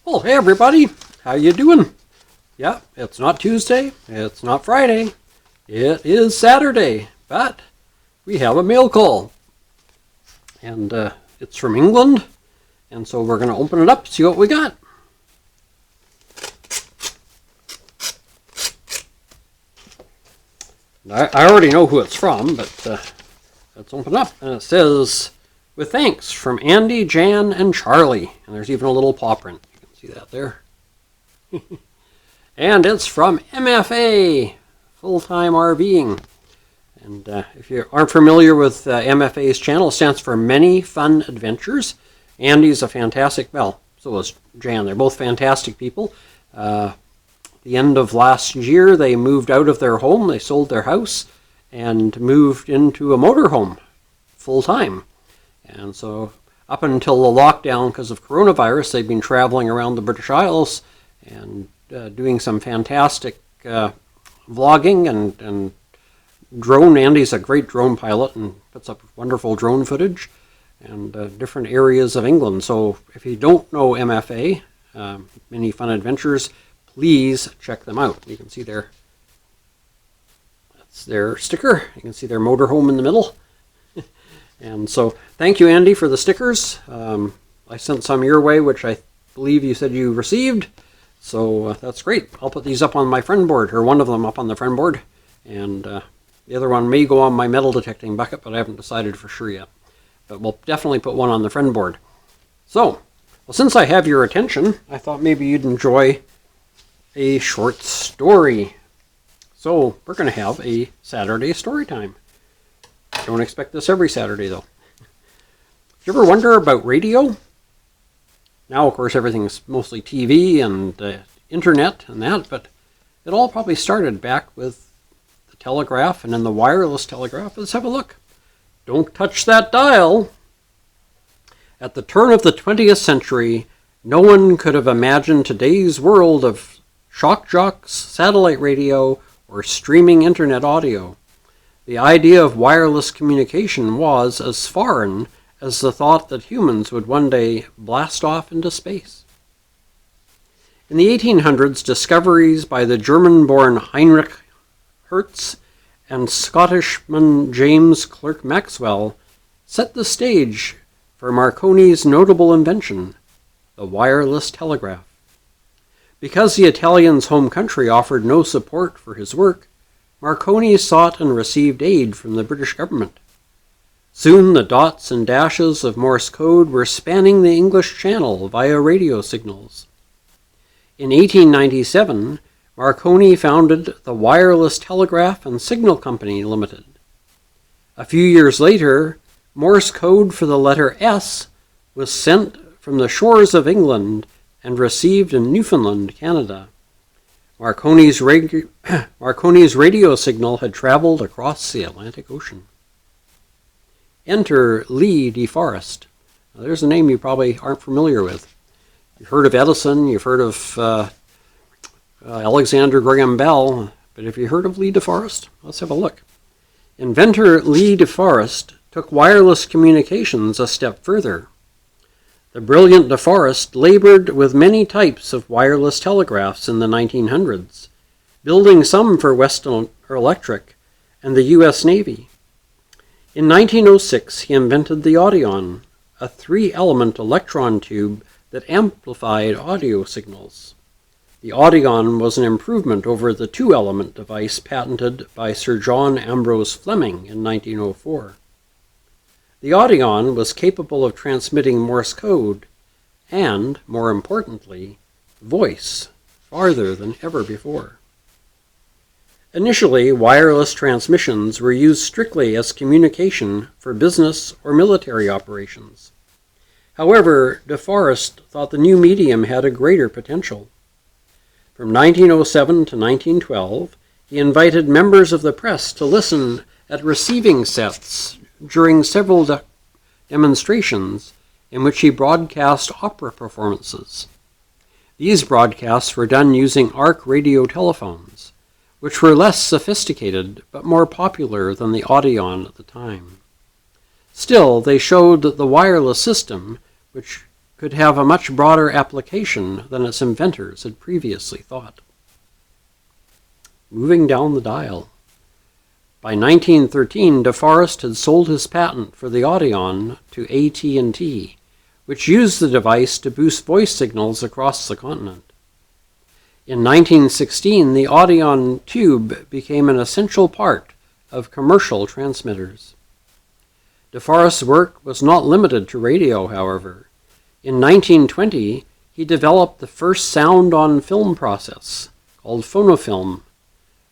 Well, hey everybody, how you doing? Yeah, it's not Tuesday, it's not Friday, it is Saturday, but we have a mail call. And it's from England, and so we're going to open it up, see what we got. I already know who it's from, but let's open it up. And it says, with thanks from Andy, Jan, and Charlie. And there's even a little paw print. You can see that there. And it's from MFA, Full-Time RVing. And if you aren't familiar with MFA's channel, it stands for Many Fun Adventures. Andy's a fantastic, well, so is Jan. They're both fantastic people. The end of last year, they moved out of their home. They sold their house and moved into a motorhome full-time. And so up until the lockdown because of coronavirus, they've been traveling around the British Isles and doing some fantastic vlogging and drone. Andy's a great drone pilot and puts up wonderful drone footage and different areas of England. So if you don't know MFA, Many Fun Adventures, please check them out. You can see that's their sticker. You can see their motorhome in the middle. And so thank you, Andy, for the stickers. I sent some your way, which I believe you said you received. So that's great. I'll put these up on my friend board, or one of them up on the friend board. And the other one may go on my metal detecting bucket, but I haven't decided for sure yet. But we'll definitely put one on the friend board. So, well, since I have your attention, I thought maybe you'd enjoy a short story. So we're going to have a Saturday story time. Don't expect this every Saturday, though. Do you ever wonder about radio? Now, of course, everything's mostly TV and internet and that, but it all probably started back with the telegraph and then the wireless telegraph. Let's have a look. Don't touch that dial. At the turn of the 20th century, no one could have imagined today's world of shock jocks, satellite radio, or streaming internet audio. The idea of wireless communication was as foreign as the thought that humans would one day blast off into space. In the 1800s, discoveries by the German-born Heinrich Hertz and Scottishman James Clerk Maxwell set the stage for Marconi's notable invention, the wireless telegraph. Because the Italian's home country offered no support for his work, Marconi sought and received aid from the British government. Soon the dots and dashes of Morse code were spanning the English Channel via radio signals. In 1897, Marconi founded the Wireless Telegraph and Signal Company Limited. A few years later, Morse code for the letter S was sent from the shores of England and received in Newfoundland, Canada. Marconi's radio signal had traveled across the Atlantic Ocean. Enter Lee DeForest. Now, there's a name you probably aren't familiar with. You've heard of Edison, you've heard of Alexander Graham Bell, but have you heard of Lee DeForest? Let's have a look. Inventor Lee DeForest took wireless communications a step further. The brilliant DeForest labored with many types of wireless telegraphs in the 1900s, building some for Western Electric and the U.S. Navy. In 1906, he invented the Audion, a 3-element electron tube that amplified audio signals. The Audion was an improvement over the 2-element device patented by Sir John Ambrose Fleming in 1904. The Audion was capable of transmitting Morse code and, more importantly, voice farther than ever before. Initially, wireless transmissions were used strictly as communication for business or military operations. However, DeForest thought the new medium had a greater potential. From 1907 to 1912, he invited members of the press to listen at receiving sets during several demonstrations in which he broadcast opera performances. These broadcasts were done using arc radio telephones, which were less sophisticated but more popular than the Audion at the time. Still, they showed that the wireless system, which could have a much broader application than its inventors had previously thought. Moving down the dial. By 1913, DeForest had sold his patent for the Audion to AT&T, which used the device to boost voice signals across the continent. In 1916, the Audion tube became an essential part of commercial transmitters. DeForest's work was not limited to radio, however. In 1920, he developed the first sound-on-film process, called phonofilm,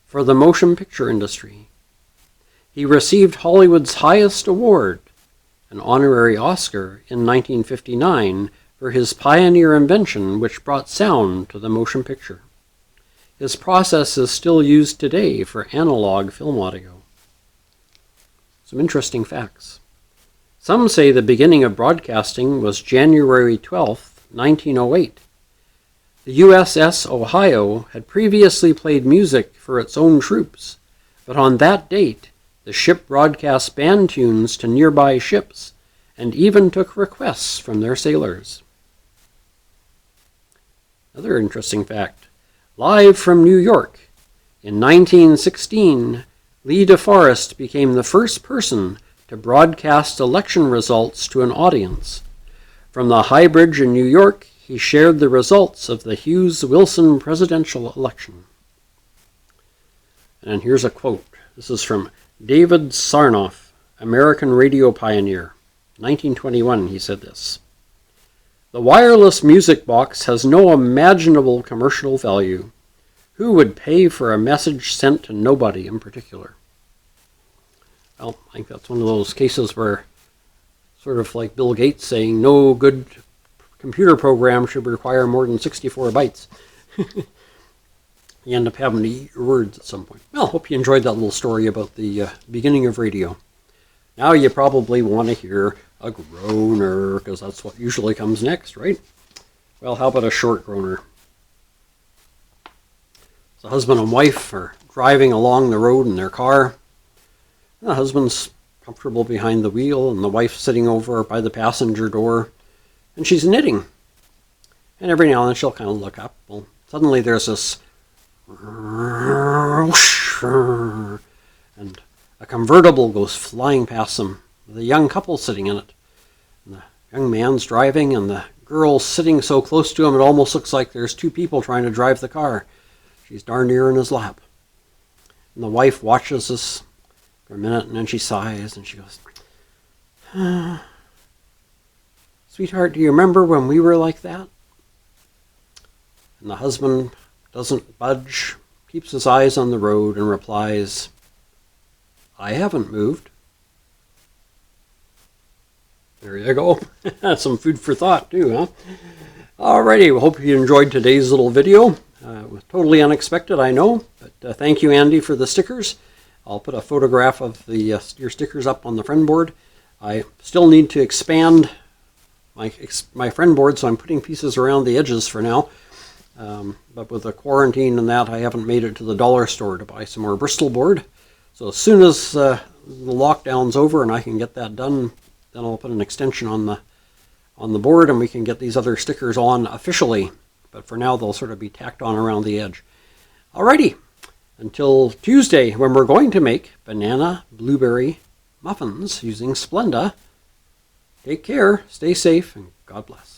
for the motion picture industry. He received Hollywood's highest award, an honorary Oscar, in 1959 for his pioneer invention which brought sound to the motion picture. His process is still used today for analog film audio. Some interesting facts. Some say the beginning of broadcasting was January 12, 1908. The USS Ohio had previously played music for its own troops, but on that date, the ship broadcast band tunes to nearby ships and even took requests from their sailors. Another interesting fact. Live from New York, in 1916, Lee DeForest became the first person to broadcast election results to an audience. From the High Bridge in New York, he shared the results of the Hughes-Wilson presidential election. And here's a quote. This is from David Sarnoff, American radio pioneer. 1921, he said this. "The wireless music box has no imaginable commercial value. Who would pay for a message sent to nobody in particular?" Well, I think that's one of those cases where, sort of like Bill Gates saying, no good computer program should require more than 64 bytes. You end up having to eat your words at some point. Well, hope you enjoyed that little story about the beginning of radio. Now you probably want to hear a groaner, because that's what usually comes next, right? Well, how about a short groaner? The husband and wife are driving along the road in their car. The husband's comfortable behind the wheel, and the wife's sitting over by the passenger door, and she's knitting. And every now and then she'll kind of look up. Well, suddenly there's this, and a convertible goes flying past them, with a young couple sitting in it. And the young man's driving, and the girl's sitting so close to him it almost looks like there's two people trying to drive the car. She's darn near in his lap. And the wife watches this for a minute, and then she sighs, and she goes, "Sweetheart, do you remember when we were like that?" And the husband doesn't budge, keeps his eyes on the road, and replies, "I haven't moved." There you go. Some food for thought too, huh? Alrighty, we hope you enjoyed today's little video. It was totally unexpected, I know, but thank you, Andy, for the stickers. I'll put a photograph of your stickers up on the friend board. I still need to expand my friend board, so I'm putting pieces around the edges for now. But with the quarantine and that, I haven't made it to the dollar store to buy some more Bristol board. So as soon as the lockdown's over and I can get that done, then I'll put an extension on the board, and we can get these other stickers on officially. But for now, they'll sort of be tacked on around the edge. Alrighty, until Tuesday, when we're going to make banana blueberry muffins using Splenda. Take care, stay safe, and God bless.